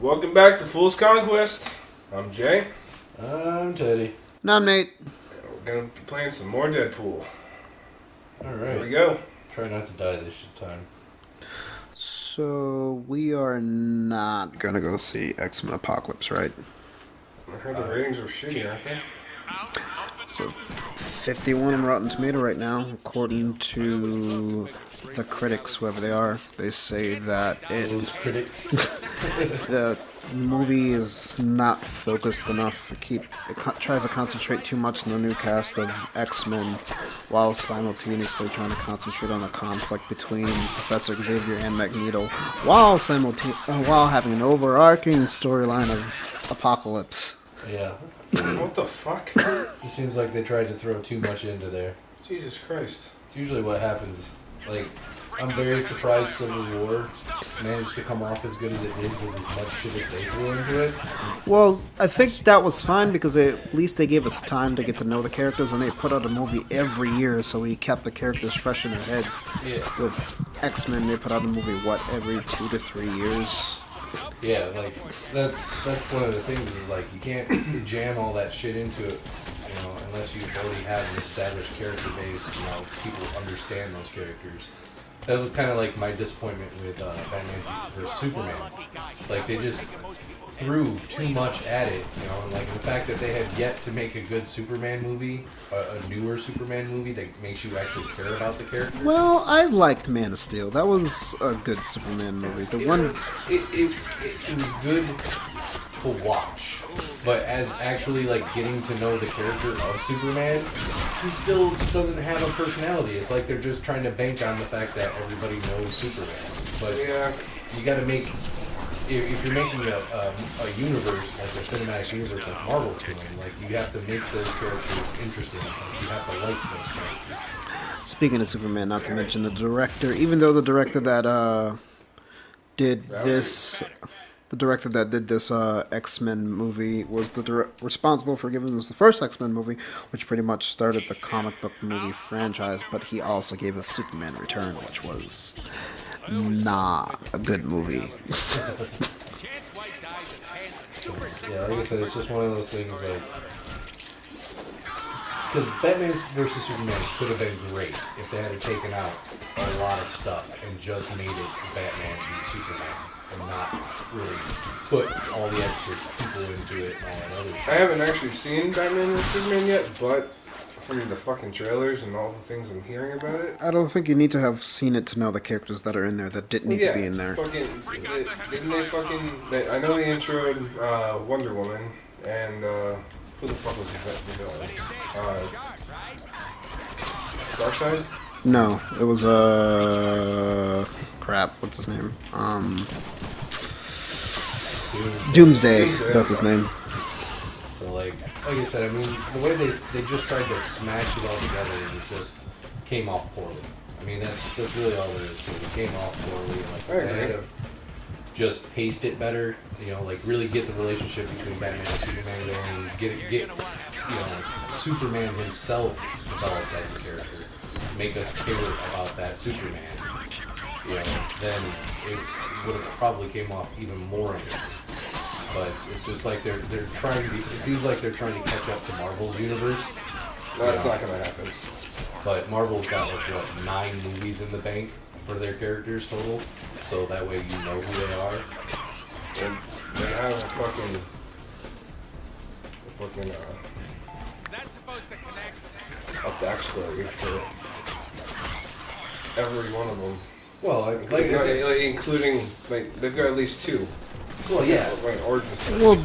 Welcome back to Fool's Conquest. I'm Jay. I'm Teddy. And I'm Nate. We're going to be playing some more Deadpool. Alright. Here we go. Try not to die this time. So, we are not gonna go see X-Men Apocalypse, right? I heard the ratings were shitty, aren't they? So, 51 on Rotten Tomato right now, according to the critics, whoever they are. They say that Those critics. the movie is not focused enough. It tries to concentrate too much on the new cast of X-Men, while simultaneously trying to concentrate on the conflict between Professor Xavier and Magneto, while having an overarching storyline of Apocalypse. Yeah. What the fuck? It seems like they tried to throw too much into there. Jesus Christ. It's usually what happens. Like, I'm very surprised Civil War managed to come off as good as it did with as much shit as they threw into it. Well, I think that was fine because at least they gave us time to get to know the characters, and they put out a movie every year, so we kept the characters fresh in our heads. Yeah. With X-Men, they put out a movie, every 2 to 3 years? Yeah, like, that's one of the things is, like, you can't jam all that shit into it, you know, unless you already have an established character base, you know, people understand those characters. That was kind of like my disappointment with Batman vs. Superman. Like, they just threw too much at it, you know, and like the fact that they have yet to make a good Superman movie, a newer Superman movie that makes you actually care about the character. Well, I liked Man of Steel. That was a good Superman movie. It was good to watch, but as actually like getting to know the character of Superman, he still doesn't have a personality. It's like they're just trying to bank on the fact that everybody knows Superman. But Yeah. you got to make, if you're making a universe, like a cinematic universe like Marvel's doing, like you have to make those characters interesting. Like, you have to like those characters. Speaking of Superman, not to mention the director, even though the director that did this X-Men movie was responsible for giving us the first X-Men movie, which pretty much started the comic book movie franchise, but he also gave us Superman Return, which was not a good movie. Yeah, like I said, it's just one of those things like, because Batman vs. Superman could have been great if they had taken out a lot of stuff and just made it Batman v Superman and not really put all the extra people into it and all that other shit. I haven't actually seen Batman vs. Superman yet, but from the fucking trailers and all the things I'm hearing about it. I don't think you need to have seen it to know the characters that are in there that didn't need to be in there. Didn't they fucking... I know they introed Wonder Woman, and who the fuck was the villain? Darkseid? No, it was crap. What's his name? Doomsday. That's his name. So like I said, I mean, the way they just tried to smash it all together, it just came off poorly. I mean, that's really all there is to it. It came off poorly. Like they had to just paste it better. You know, like really get the relationship between Batman and Superman going. Get you know, Superman himself developed as a character. Make us care about that Superman. You know, then it would have probably came off even more good. But it's just like they're trying to be, it seems like they're trying to catch up to Marvel's universe. That's not gonna happen. But Marvel's got like what, 9 movies in the bank for their characters total, so that way you know who they are. And they have a backstory for every one of them. Well, like including they've got at least 2. well, yeah. Like origin stories. Well,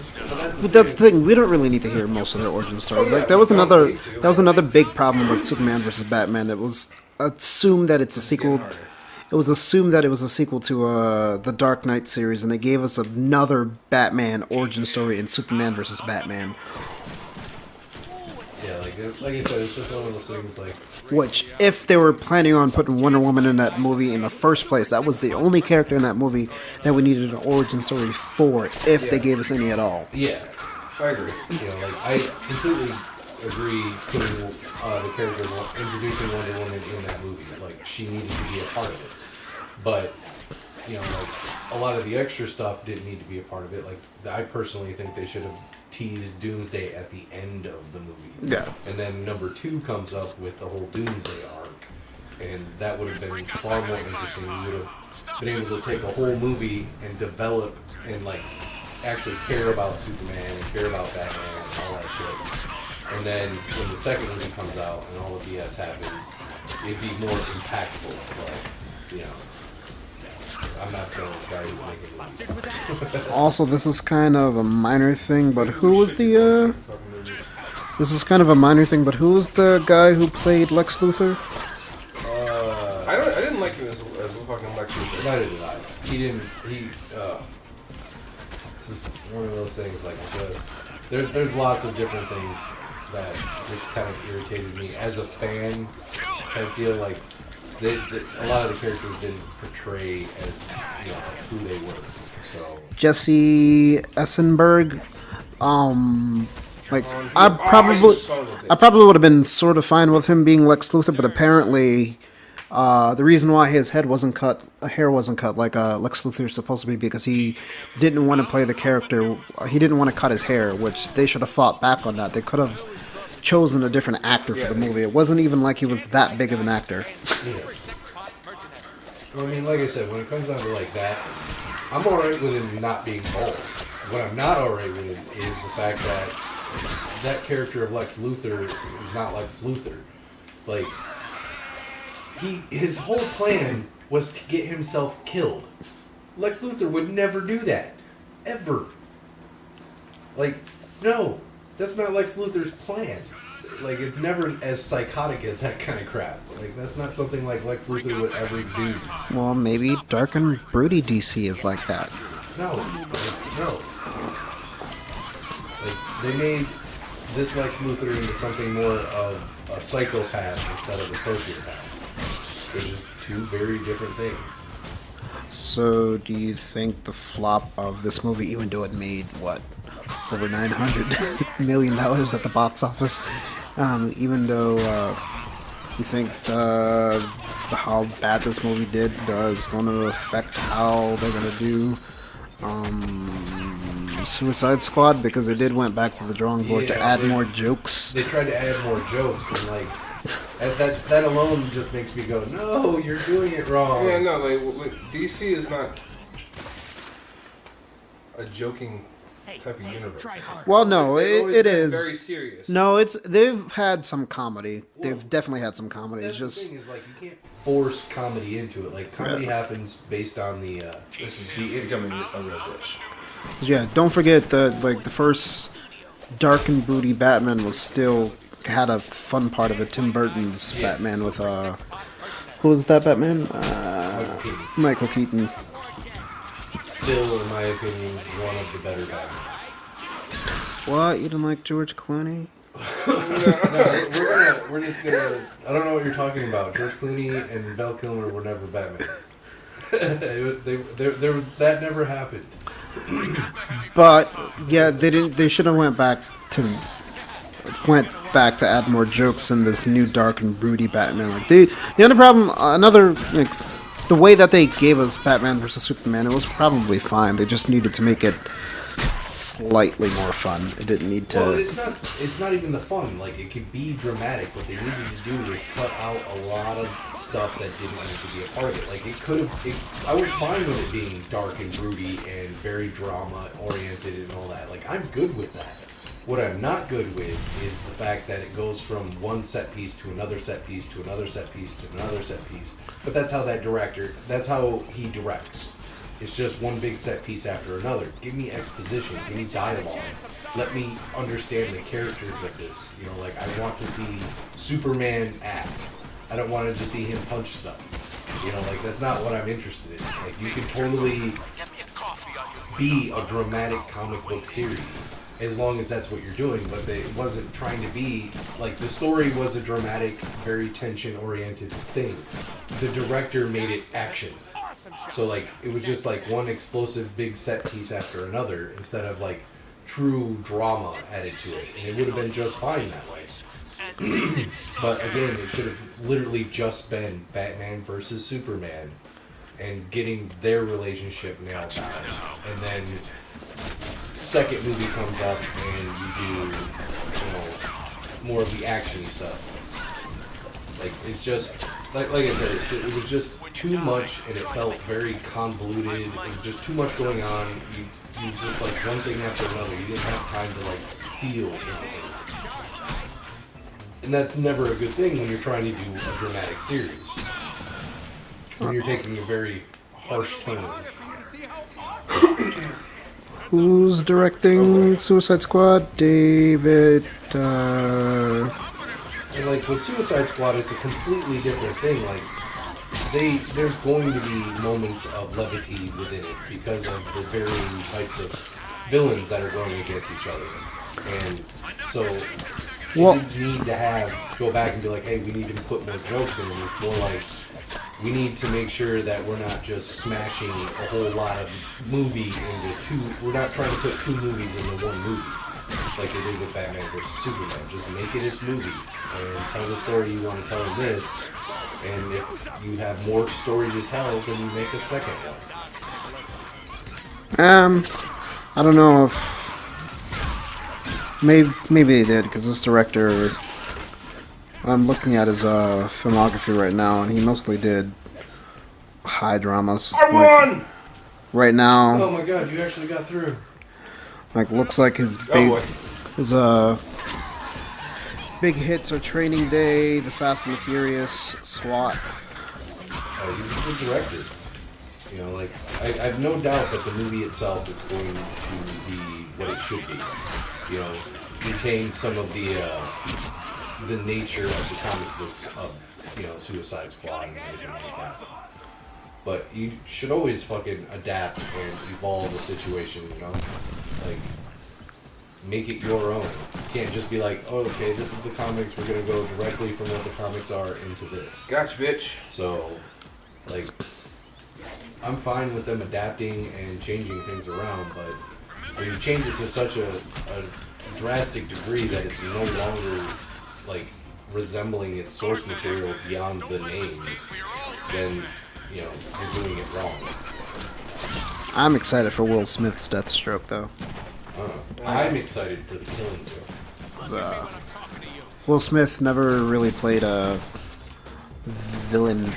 but that's the thing. We don't really need to hear most of their origin stories. Like that was another big problem with Superman versus Batman. It was assumed that it's a sequel. It was assumed that it was a sequel to the Dark Knight series, and they gave us another Batman origin story in Superman versus Batman. Yeah, like I said, it's just one of those things like. Which, if they were planning on putting Wonder Woman in that movie in the first place, that was the only character in that movie that we needed an origin story for, if they gave us any at all. Yeah, I agree. You know, like I completely agree putting the character, introducing Wonder Woman in that movie. Like she needed to be a part of it, but you know, like a lot of the extra stuff didn't need to be a part of it. Like I personally think they should have teased Doomsday at the end of the movie. Yeah. And then number 2 comes up with the whole Doomsday arc. And that would have been far more interesting. We would have been able to take a whole movie and develop and like actually care about Superman and care about Batman and all that shit. And then when the second movie comes out and all the BS happens, it'd be more impactful. But, you know, I'm not the guy who's making movies. Also, this is kind of a minor thing, but who was the, This is kind of a minor thing, but who was the guy who played Lex Luthor? I didn't like him as a fucking Lex Luthor. Neither did I. This is one of those things, like, just, there's lots of different things that just kind of irritated me. As a fan, I feel like a lot of the characters didn't portray as, you know, who they were. So Jesse Eisenberg. Like I probably would have been sort of fine with him being Lex Luthor, but apparently, the reason why his hair wasn't cut like Lex Luthor is supposed to be, because he didn't want to play the character. He didn't want to cut his hair, which they should have fought back on that. They could have chosen a different actor for the movie. It wasn't even like he was that big of an actor. Yeah. Well, I mean, like I said, when it comes down to like that, I'm alright with him not being bald. What I'm not alright with is the fact that that character of Lex Luthor is not Lex Luthor. Like, his whole plan was to get himself killed. Lex Luthor would never do that. Ever. Like, no. That's not Lex Luthor's plan. Like, it's never as psychotic as that kind of crap. Like, that's not something like Lex Luthor would ever do. Well, maybe Dark and Broody DC is like that. No. No. Like, they made this Lex Luthor into something more of a psychopath instead of a sociopath. Which is two very different things. So, do you think the flop of this movie, even though it made, what, over $900 million at the box office, even though you think how bad this movie did is going to affect how they're going to do Suicide Squad, because they did went back to the drawing board to add more jokes. They tried to add more jokes, and like that alone just makes me go, no, you're doing it wrong. Yeah, no, like DC is not a joking type of universe. Well, no, it is very serious. No, they've had some comedy. They've definitely had some comedy. That's It's just the thing is, like, you can't force comedy into it. Like, comedy happens based on the. This is the incoming a real bitch. Yeah, don't forget the first dark and broody Batman was still had a fun part of it. Tim Burton's Batman with who was that Batman? Michael Keaton. Still, in my opinion, one of the better Batmans. What? You didn't like George Clooney? No, we're just gonna. I don't know what you're talking about. George Clooney and Val Kilmer were never Batman. That never happened. But yeah, they didn't. They should have went back to add more jokes in this new dark and broody Batman. Like the other problem, the way that they gave us Batman versus Superman, it was probably fine. They just needed to make it slightly more fun. It didn't need to. Well, it's not even the fun. Like, it could be dramatic. What they needed to do was cut out a lot of stuff that didn't need to be a part of it. Like, it could have. I was fine with it being dark and broody and very drama oriented and all that. Like, I'm good with that. What I'm not good with is the fact that it goes from one set piece to another set piece to another set piece to another set piece. But that's how that's how he directs. It's just one big set piece after another. Give me exposition, give me dialogue. Let me understand the characters of this. You know, like, I want to see Superman act. I don't want to just see him punch stuff. You know, like, that's not what I'm interested in. Like, you can totally be a dramatic comic book series. As long as that's what you're doing, but it wasn't trying to be, like, the story was a dramatic, very tension-oriented thing. The director made it action. So, like, it was just, like, one explosive big set piece after another, instead of, like, true drama added to it. And it would have been just fine that way. But, again, it should have literally just been Batman versus Superman. and getting their relationship nailed down. And then second movie comes up and you do, you know, more of the action stuff. Like, it's just, like I said, it was just too much, and it felt very convoluted. It was just too much going on. You was just like one thing after another. You didn't have time to like feel anything. And that's never a good thing when you're trying to do a dramatic series. When you're taking a very harsh tone. Who's directing Suicide Squad? David. And like with Suicide Squad, it's a completely different thing. Like there's going to be moments of levity within it because of the varying types of villains that are going against each other. And so you need to go back and be like, hey, we need to put more jokes in. It's more like we need to make sure that we're not just smashing a whole lot of movie into two. We're not trying to put two movies into one movie like they did with Batman vs. Superman. Just make it its movie and tell the story you want to tell in this. And if you have more story to tell, then you make a second one. I don't know if maybe they did, because this director, I'm looking at his filmography right now, and he mostly did high dramas. I won! Right now. Oh my god, you actually got through. Like, looks like his big hits are Training Day, The Fast and the Furious, SWAT. He's a good director. You know, like, I have no doubt that the movie itself is going to be what it should be. You know, retain some of the nature of the comic books of, you know, Suicide Squad and everything like that. But you should always fucking adapt and evolve the situation, you know? Like, make it your own. You can't just be like, oh, okay, this is the comics, we're gonna go directly from what the comics are into this. Gotcha, bitch. So, like, I'm fine with them adapting and changing things around, but when you change it to such a drastic degree that it's no longer, like, resembling its source material beyond the names, then, you know, you're doing it wrong. I'm excited for Will Smith's Deathstroke, though. I'm excited for the Killing Joke. Will Smith never really played a villain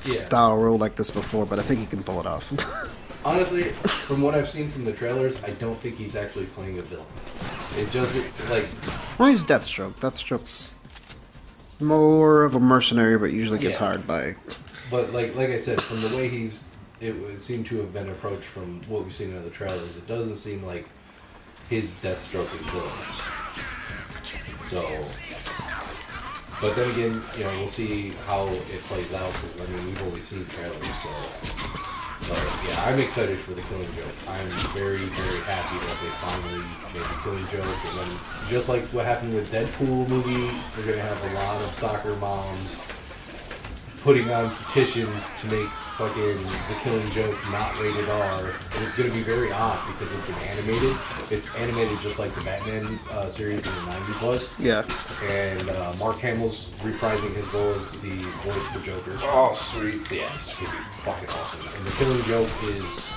style role like this before, but I think he can pull it off. Honestly, from what I've seen from the trailers, I don't think he's actually playing a villain. It just, like... Well, he's Deathstroke. Deathstroke's more of a mercenary, but usually gets hired by... But, like I said, from the way it would seem to have been approached from what we've seen in the trailers, it doesn't seem like his Deathstroke is villainous. So... But then again, you know, we'll see how it plays out, because, I mean, we've only seen trailers, so... But, yeah, I'm excited for the Killing Joke. I'm very, very happy that they finally made the Killing Joke, and then, just like what happened with Deadpool movie, we're going to have a lot of soccer moms putting on petitions to make fucking the Killing Joke not rated R, and it's going to be very odd because it's animated. It's animated just like the Batman series in the 90s was. Yeah. And Mark Hamill's reprising his role as the voice for Joker. Oh, sweet. So yeah, it's going to be fucking awesome. And the Killing Joke is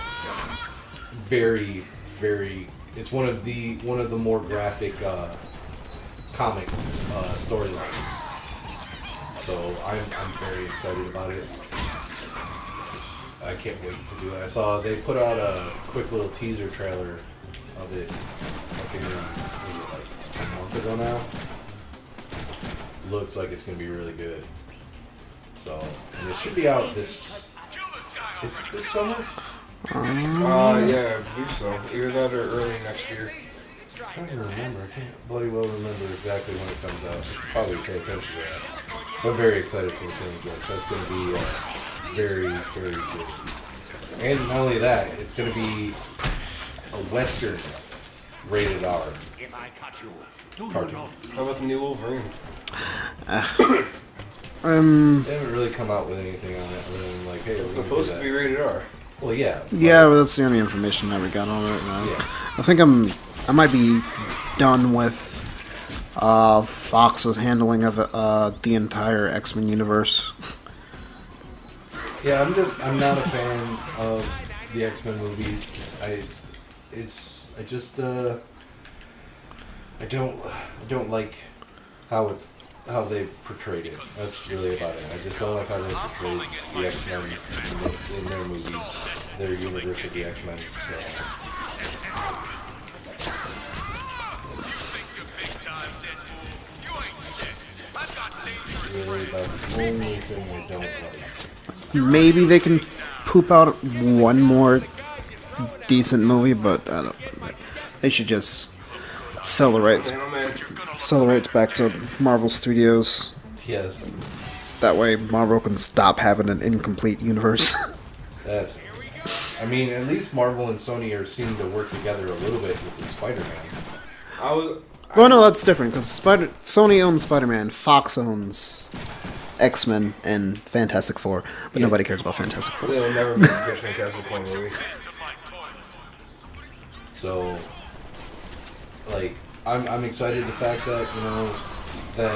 very, very... It's one of the more graphic comic storylines. So I'm very excited about it. I can't wait to do it. I saw they put out a quick little teaser trailer of it, like a month ago now. Looks like it's gonna be really good. So, and it should be out this summer. Yeah, I believe so. Either that or early next year. I'm trying to remember. I can't bloody well remember exactly when it comes out. I should probably pay attention to that. I'm very excited for the Killing Joke. That's going to be very, very good. And not only that, it's going to be a Western rated R cartoon. How about the new Wolverine? They haven't really come out with anything on it other than like, hey, It's supposed to be rated R. Well, yeah. Yeah, but that's the only information that we got on it. Yeah. I think I might be done with Fox's handling of the entire X-Men universe. Yeah, I'm not a fan of the X-Men movies. I don't like how they portrayed it. That's really about it. I just don't like how they portrayed the X-Men in their movies, their universe of the X-Men. So. Really about the only thing I don't like. Maybe they can poop out one more decent movie, but I don't. They should just sell the rights back to Marvel Studios. Yes. That way, Marvel can stop having an incomplete universe. I mean, at least Marvel and Sony are seeming to work together a little bit with the Spider-Man. Well, no, that's different because Sony owns Spider-Man, Fox owns X-Men and Fantastic Four, but nobody cares about Fantastic Four. They'll never make a good Fantastic Four movie. So, like, I'm excited the fact that, you know, that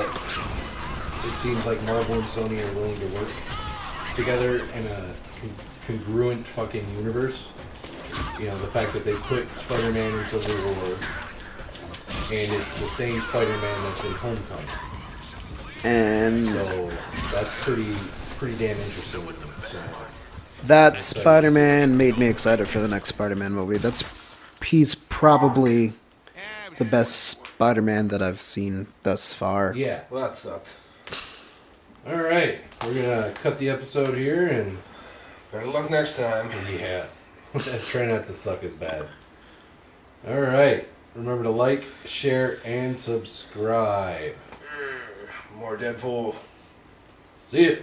it seems like Marvel and Sony are willing to work together in a congruent fucking universe. You know, the fact that they put Spider-Man in Civil War, and it's the same Spider-Man that's in Homecoming. And so that's pretty damn interesting. So, that Spider-Man made me excited for the next Spider-Man movie. He's probably the best Spider-Man that I've seen thus far. Yeah. Well, that sucked. All right, we're gonna cut the episode here, and better luck next time. Yeah, try not to suck as bad. All right, remember to like, share, and subscribe. More Deadpool. See ya.